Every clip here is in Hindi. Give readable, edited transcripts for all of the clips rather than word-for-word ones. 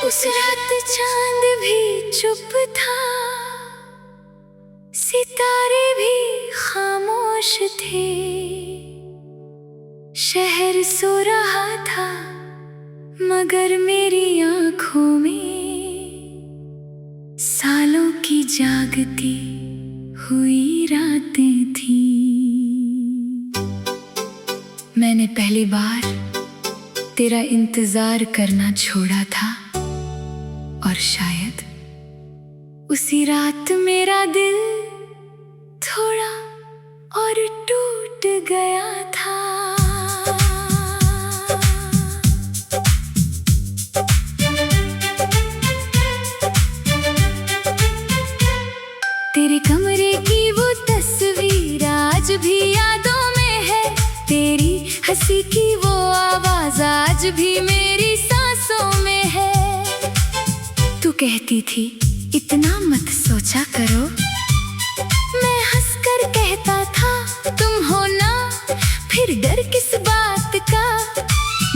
उस रात चांद भी चुप था, सितारे भी खामोश थे। शहर सो रहा था मगर मेरी आंखों में सालों की जागती हुई रातें थी। मैंने पहली बार तेरा इंतजार करना छोड़ा था और शायद उसी रात मेरा दिल थोड़ा और टूट गया था। तेरे कमरे की वो तस्वीर आज भी यादों में है, तेरी हंसी की वो आवाज आज भी मेरी सांसों में है। तू कहती थी इतना मत सोचा करो, मैं हंसकर कहता था तुम हो ना, फिर डर किस बात का,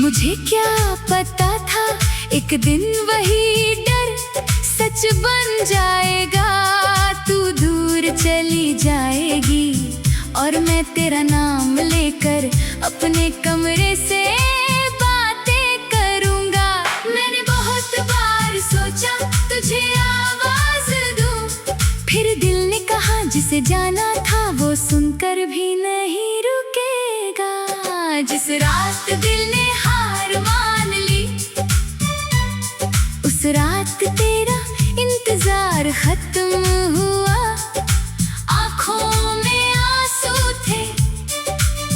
मुझे क्या पता था एक दिन वही डर सच बन जाएगा। तू दूर चली जाएगी और मैं तेरा नाम लेकर अपने कमरे से बातें करूंगा। मैंने बहुत बार सोचा तुझे आवाज दूं, फिर दिल ने कहा जिसे जाना था वो सुनकर भी नहीं रुकेगा। जिस रात दिल ने हार मान ली, उस रात तेरा इंतजार खत्म हुआ। आंखों में आंसू थे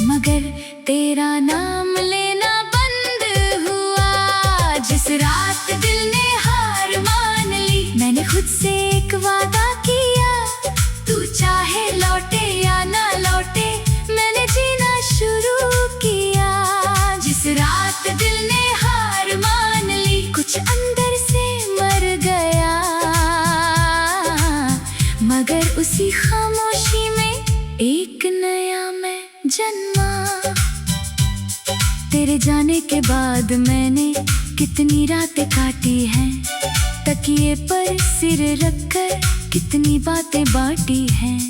मगर तेरा नाम लेना बंद हुआ। जिस रात दिल ने हार मान ली, मैंने खुद से एक वादा किया, तू चाहे लौटे या ना लौटे मैंने जीना शुरू किया। जिस रात दिल ने हार मान ली, कुछ अंदर से मर गया मगर उसी खामोशी में एक नया मैं जन्मा। तेरे जाने के बाद मैंने कितनी रातें काटी हैं, तकिए पर सिर रखकर कितनी बातें बांटी हैं।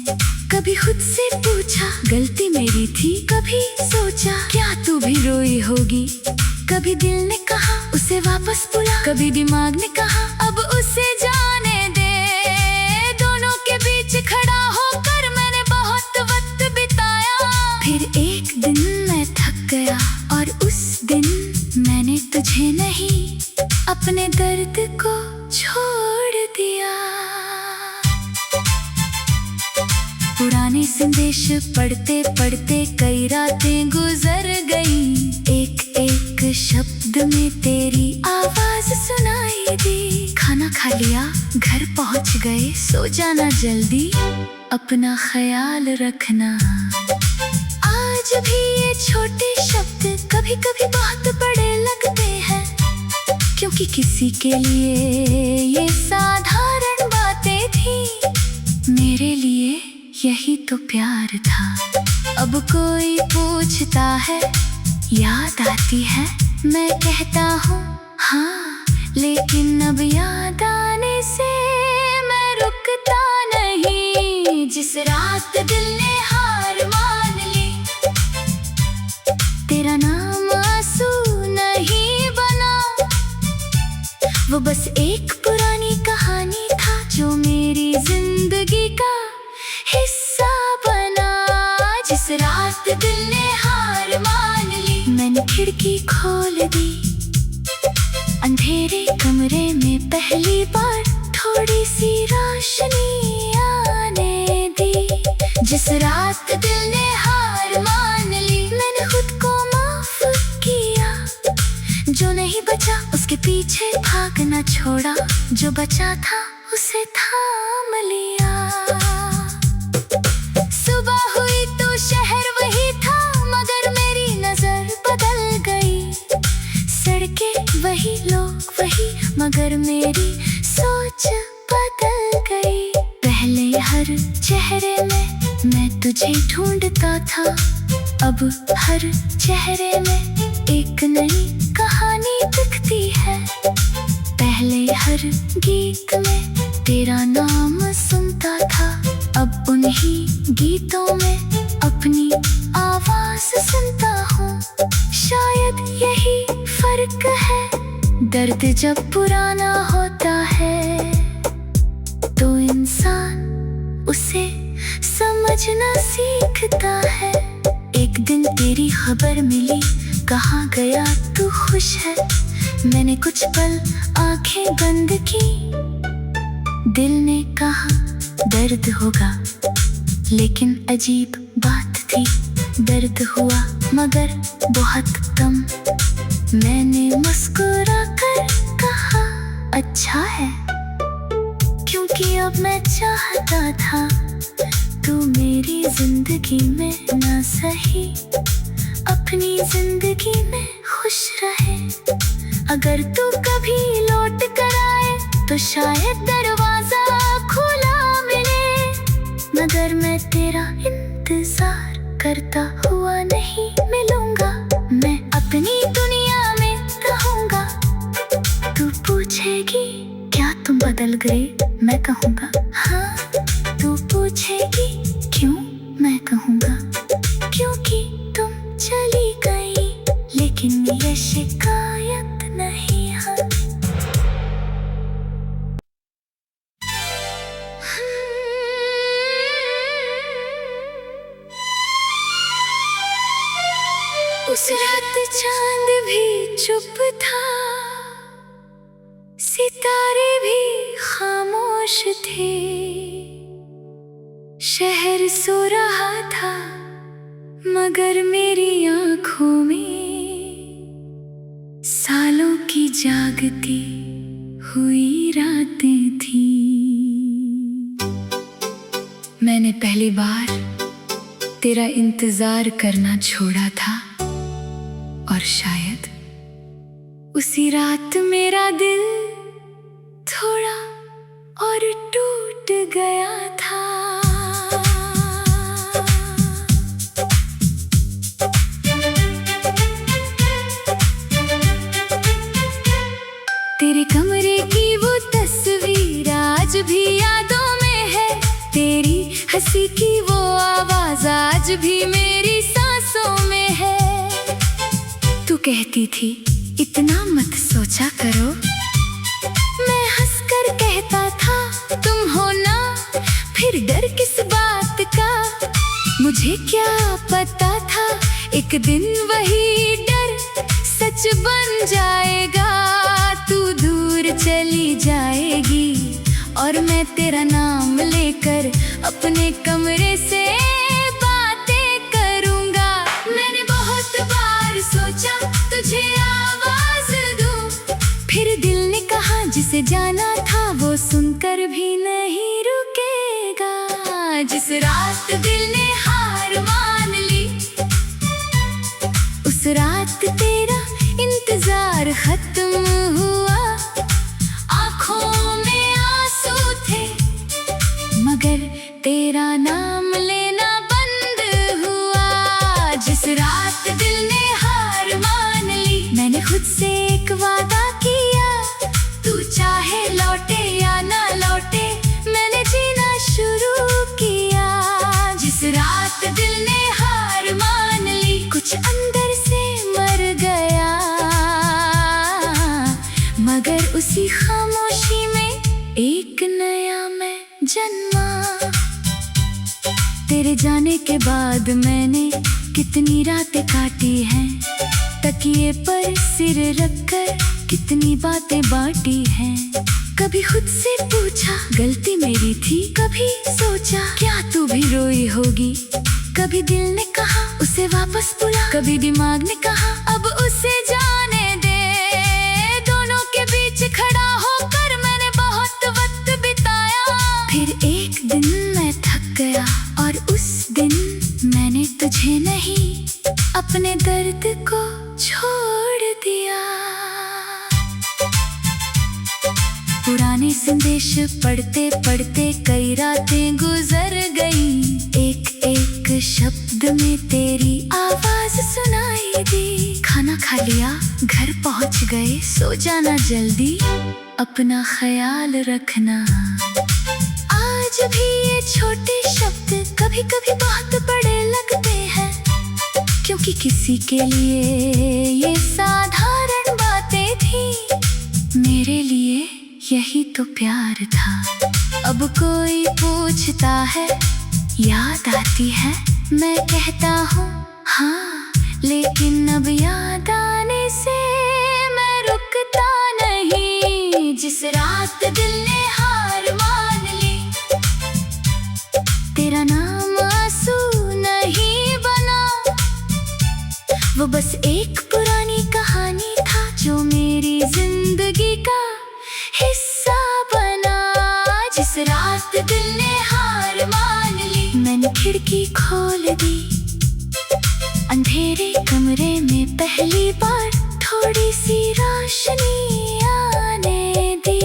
कभी खुद से पूछा गलती मेरी थी, कभी सोचा क्या तू भी रोई होगी। कभी दिल ने कहा उसे वापस बुला, कभी दिमाग ने कहा अब उसे जाने दे। दोनों के बीच खड़ा होकर मैंने बहुत वक्त बिताया। फिर एक दिन मैं थक गया और उस दिन मैंने तुझे नहीं अपने दर्द को छोड़ दिया। पुराने संदेश पढ़ते पढ़ते कई रातें गुजर गई, एक एक शब्द में तेरी आवाज सुनाई दी। खाना खा लिया, घर पहुंच गए, सो जाना जल्दी, अपना ख्याल रखना। आज भी ये छोटे शब्द कभी कभी बहुत बड़े लगते हैं, क्योंकि किसी के लिए ये साधारण बातें थी, मेरे लिए यही तो प्यार था। अब कोई पूछता है याद आती है, मैं कहता हूँ हाँ, लेकिन अब याद आने से मैं रुकता नहीं। जिस रात दिल ने हार मान ली, तेरा नाम आंसू नहीं बना, वो बस एक पुरानी कहानी था जो मेरी जिंदगी का हिस्सा बना। जिस रात दिल ने हार मान ली, मैंने खिड़की खोल दी, अंधेरे कमरे में पहली बार थोड़ी सी रोशनी आने दी। जिस रात दिल ने हार मान ली, मैंने खुद को माफ किया, जो नहीं बचा उसके पीछे भागना छोड़ा, जो बचा था उसे थाम लिया। सुबह हुई तो शहर वही था मगर मेरी नजर बदल गई, सड़कें वही लोग वही मगर मेरी सोच बदल गई। पहले हर चेहरे में मैं तुझे ढूंढता था, अब हर चेहरे में एक नई कहानी दिखती है। पहले हर गीत में तेरा नाम सुनता था, अब उन्हीं गीतों में अपनी आवाज सुनता हूँ। शायद यही फर्क है, दर्द जब पुराना होता है तो इंसान उसे समझना सीखता है। एक दिन तेरी खबर मिली, कहाँ गया तू खुश है? मैंने कुछ पल आंखें बंद की, दिल ने कहा दर्द होगा, लेकिन अजीब बात थी, दर्द हुआ मगर बहुत कम। मैंने मुस्कुरा कर कहा अच्छा है, क्योंकि अब मैं चाहता था तू मेरी जिंदगी में ना सही, अपनी जिंदगी में खुश रहे। अगर तू कभी लौट कर आए तो शायद दरवाजा खुला मिले, मगर मैं तेरा इंतजार करता हुआ नहीं मिलूंगा। मैं अपनी दुनिया में रहूंगा। तू पूछेगी क्या तुम बदल गए? मैं कहूँगा हाँ। तू पूछेगी क्यों? मैं कहूँगा क्योंकि तुम चली गई, लेकिन ये शिकायत नहीं है। उस रात चांद भी चुप था, सितारे भी खामोश थे, शहर सो रहा था मगर मेरी आंखों में सालों की जागती हुई रातें थी। मैंने पहली बार तेरा इंतजार करना छोड़ा था, और शायद उसी रात मेरा दिल थोड़ा और टूट गया था। तेरे कमरे की वो तस्वीर आज भी यादों में है, तेरी हंसी की वो आवाज आज भी मेरी सांसों में है। तू कहती थी इतना मत सोचा करो, मैं हंसकर कहता था तुम हो ना, फिर डर किस बात का? मुझे क्या पता था एक दिन वही डर सच बन जाएगा। तू दूर चली जाएगी और मैं तेरा नाम लेकर अपने कमरे से बातें करूंगा। मैंने बहुत बार सोचा तुझे आवाज दूं, फिर दिल ने कहा जिसे जाना था वो सुनकर भी नहीं रुकेगा। जिस रात दिल ने हार मान ली, उस रात तेरा इंतजार खत्म हुआ। आंखों में आंसू थे मगर तेरा नाम लेना बंद हुआ। जिस रात दिल ने हार मान ली, मैंने खुद से एक वादा किया, तू चाहे लौटे या ना लौटे मैंने जीना शुरू किया। जिस रात दिल ने हार मान ली, कुछ अंदर से मर गया, मगर उसी खामोशी में एक नया मैं जन्मा। तेरे जाने के बाद मैंने कितनी रातें काटी हैं, तकिए पर सिर रखकर कितनी बातें बांटी हैं। कभी खुद से पूछा गलती मेरी थी, कभी सोचा क्या तू भी रोई होगी। कभी दिल ने कहा उसे वापस बुला, कभी दिमाग ने कहा अब उसे जाने दे। दोनों के बीच खड़ा होकर मैंने बहुत वक्त बिताया। फिर एक दिन मैं थक गया और उस दिन मैंने तुझे नहीं अपने दर्द को छोड़ दिया। पुराने संदेश पढ़ते पढ़ते कई रातें गुजर गई। एक एक शब्द में तेरी आवाज सुनाई दी। खाना खा लिया, घर पहुंच गए, सो जाना जल्दी, अपना ख्याल रखना। आज भी ये छोटे शब्द कभी कभी बहुत बड़े लगते हैं, क्योंकि किसी के लिए ये साधारण बातें थी, मेरे लिए यही तो प्यार था। अब कोई पूछता है, याद आती है, मैं कहता हूँ हाँ, लेकिन अब याद आने से मैं रुकता नहीं। जिस रात दिल ने हार मान ली, तेरा नाम आंसू नहीं बना, वो बस एक पुरानी कहानी था जो मेरी जिंदगी का हिस्सा बना। जिस रात दिल ने हार मान ली, मैंने खिड़की खोल दी, अंधेरे कमरे में पहली बार थोड़ी सी रोशनी आने दी।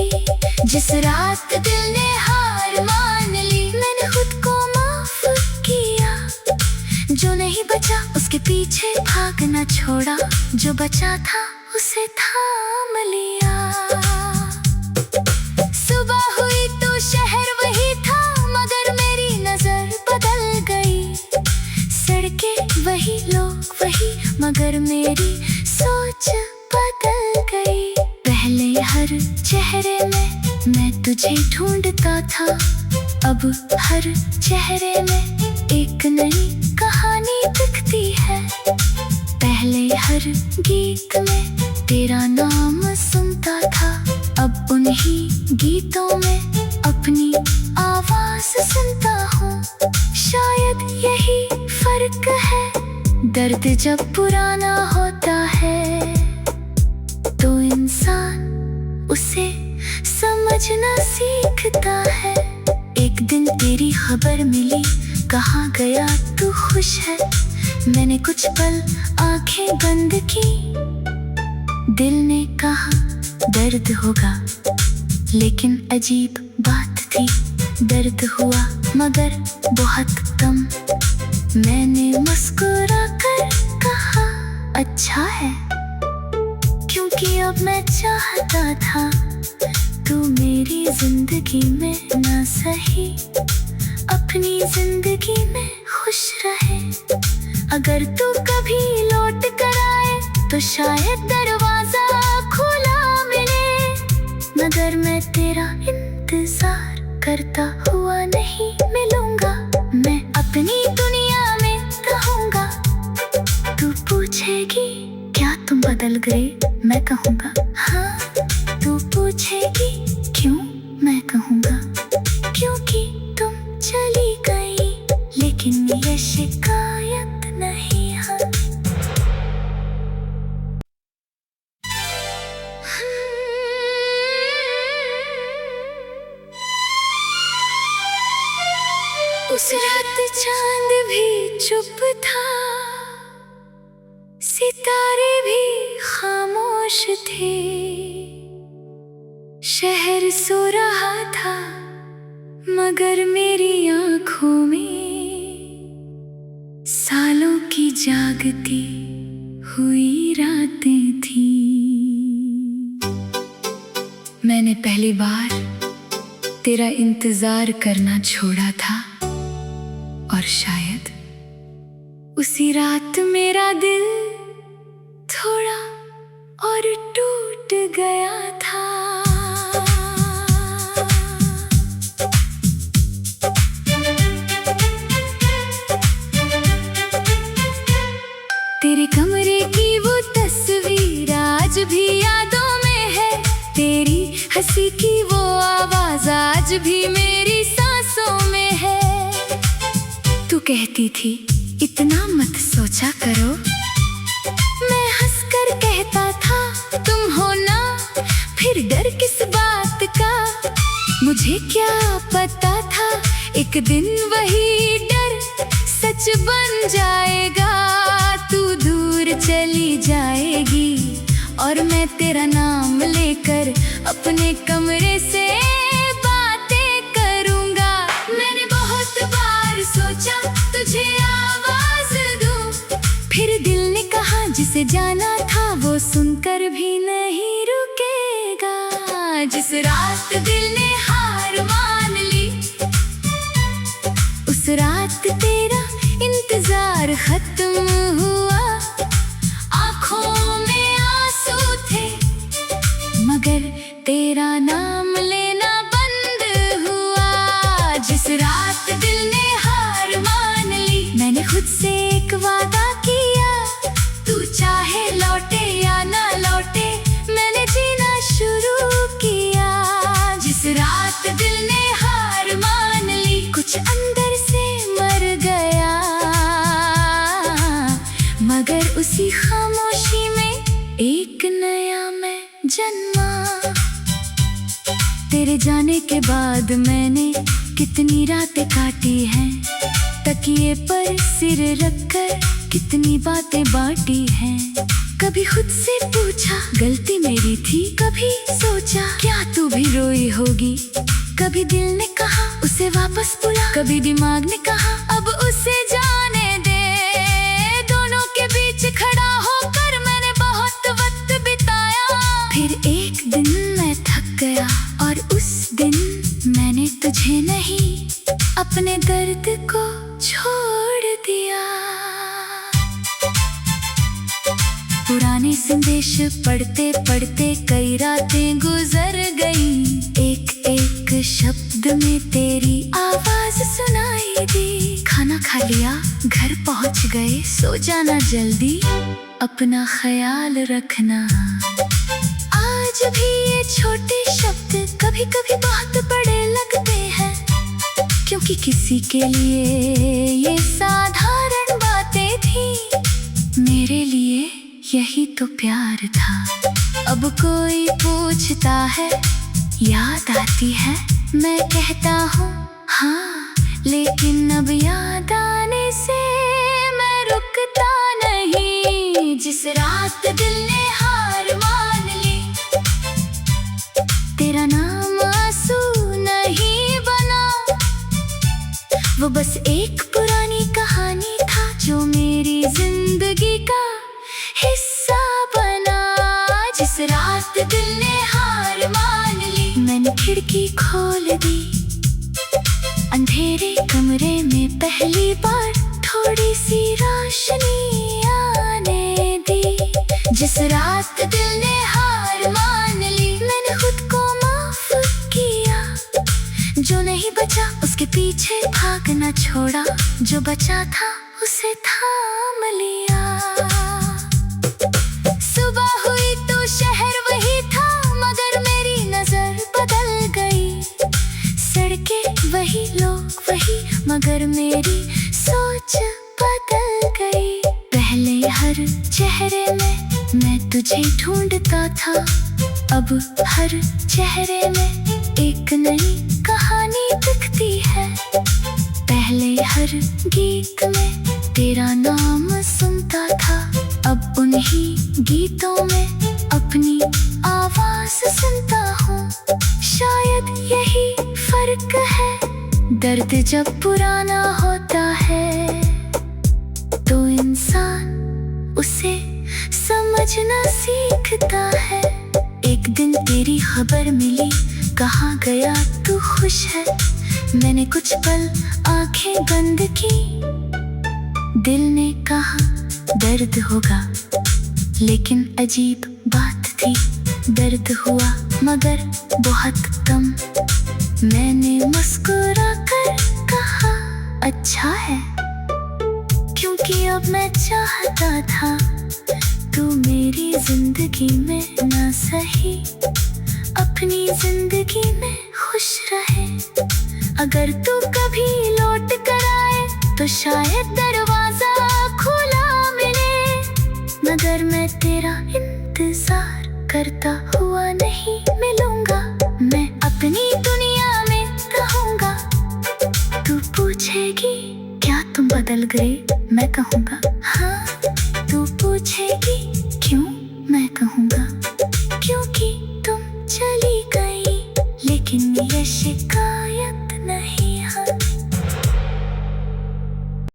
जिस रात दिल ने हार मान ली, मैंने खुद को माफ किया, जो नहीं बचा उसके पीछे भागना छोड़ा, जो बचा था उसे थाम लिया। सुबह हुई तो शहर वही था, मगर मेरी नजर बदल गई। सड़कें वही, लोग वही, मगर मेरी सोच बदल गई। पहले हर चेहरे में मैं तुझे ढूंढता था, अब हर चेहरे में एक नई कहानी दिखती है। पहले हर गीत में तेरा नाम सुनता था, अब उन्हीं गीतों में अपनी आवाज सुनता हूँ। शायद यही फर्क है, दर्द जब पुराना होता है तो इंसान उसे समझना सीखता है। एक दिन तेरी खबर मिली, कहाँ गया तू, खुश है? मैंने कुछ पल आंखें बंद की, दिल ने कहा दर्द होगा, लेकिन अजीब बात थी, दर्द हुआ मगर बहुत कम। मैंने मुस्कुरा कर कहा अच्छा है, क्योंकि अब मैं चाहता था तू मेरी जिंदगी में ना सही, अपनी जिंदगी में खुश रहे। अगर तू कभी लौट कर आए तो शायद दरवाजा खुला मिले, मगर मैं तेरा इंतजार करता हुआ नहीं मिलूंगा। मैं अपनी दुनिया में रहूंगा, तू पूछेगी क्या तुम बदल गए, मैं कहूँगा हाँ। तू पूछेगी क्यों, मैं कहूँगा क्योंकि तुम चली गई, लेकिन ये शिकायत नहीं है। उस रात चांद भी चुप था, सितारे भी खामोश थे, शहर सो रहा था मगर मेरी आंखों में सालों की जागती हुई रातें थी। मैंने पहली बार तेरा इंतजार करना छोड़ा था, और शायद उसी रात मेरा दिल थोड़ा और टूट गया था। तेरे कमरे की वो तस्वीर आज भी यादों में है, तेरी हंसी की वो आवाज आज भी मेरी सांसों में है। तू कहती थी इतना मत सोचा करो, मैं हंसकर कहता था तुम हो ना, फिर डर किस बात का, मुझे क्या पता था एक दिन वही डर सच बन जाएगा। तू दूर चली जाएगी और मैं तेरा नाम लेकर अपने कमरे से बातें करूंगा। मैंने बहुत बार सोचा तुझे आवाज दूं, फिर दिल ने कहा जिसे जाना था वो सुन सुनकर भी नहीं रुकेगा। जिस रात दिल ने हार मान ली, उस रात तेरा इंतजार खत्म हुआ। आंखों में आंसू थे मगर तेरा नाम लेना बंद हुआ। जिस रात दिल ने हार मान ली, मैंने खुद से एक वादा किया, तू चाहे लौटे या ना लौटे, मैंने जीना शुरू किया। जिस रात दिल ने हार मान ली, कुछ अंदर से मर गया, मगर उसी खामोशी में एक नया मैं जन्मा। तेरे जाने के बाद मैंने कितनी रातें काटी हैं, तकिए पर सिर रखकर कितनी बातें बांटी हैं। कभी खुद से पूछा गलती मेरी थी, कभी सोचा क्या तू भी रोई होगी। कभी दिल ने कहा उसे वापस बुला, कभी दिमाग ने कहा अब उसे जाने दे। दोनों के बीच खड़ा होकर मैंने बहुत वक्त बिताया। फिर एक दिन मैं थक गया और उस दिन मैंने तुझे नहीं, अपने दर्द को छोड़ दिया। पुराने संदेश पढ़ते पढ़ते कई रातें गुजर गई। एक एक शब्द में तेरी आवाज सुनाई दी। खाना खा लिया, घर पहुंच गए, सो जाना जल्दी, अपना ख्याल रखना। आज भी ये छोटे शब्द कभी कभी बहुत बड़े लगते हैं, क्योंकि किसी के लिए ये साधारण बातें थी, मेरे लिए यही तो प्यार था। अब कोई पूछता है याद आती है, मैं कहता हूँ हाँ, लेकिन अब याद आने से मैं रुकता नहीं। जिस रात दिल ने हार मान ली, तेरा नाम आंसू नहीं बना, वो बस एक पुरानी कहानी था जो मेरी जिंदगी का हिस्सा बना। जिस रात दिल ने हार मान ली, मैंने खिड़की खोल दी, अंधेरे कमरे में पहली बार थोड़ी सी रोशनी आने दी। जिस रात दिल ने हार मान ली, मैंने खुद को माफ किया। जो नहीं बचा उसके पीछे भागना छोड़ा, जो बचा था उसे थाम लिया। सुबह हुई तो शहर वही था, मगर मेरी नजर बदल गई। सड़कें वही, लोग वही, मगर मेरी सोच बदल गई। पहले हर चेहरे में मैं तुझे ढूंढता था, अब हर चेहरे में एक नई कहानी दिखती है। पहले हर गीत में तेरा नाम सुनता था, अब उन्हीं गीतों में अपनी आवाज सुनता हूँ। शायद यही फर्क है, दर्द जब पुराना होता है तो इंसान उसे समझना सीखता है। एक दिन तेरी खबर मिली, कहाँ गया तू खुश है। मैंने कुछ पल आंखें बंद की, दिल ने कहा दर्द होगा, लेकिन अजीब बात थी, दर्द हुआ मगर बहुत कम। मैंने मुस्कुरा कर कहा अच्छा है, क्योंकि अब मैं चाहता था तू मेरी जिंदगी में ना सही, अपनी जिंदगी में खुश रहे। अगर तू कभी लौट कर आए तो शायद दरवाजा खुला मिले, मगर मैं तेरा इंतजार करता हुआ नहीं मिलूंगा। मैं अपनी दुनिया में रहूंगा। तू पूछेगी क्या तुम बदल गए, मैं कहूँगा हाँ। तू पूछेगी क्यों, मैं कहूँगा क्योंकि तुम चली गई। लेकिन ये शिकायत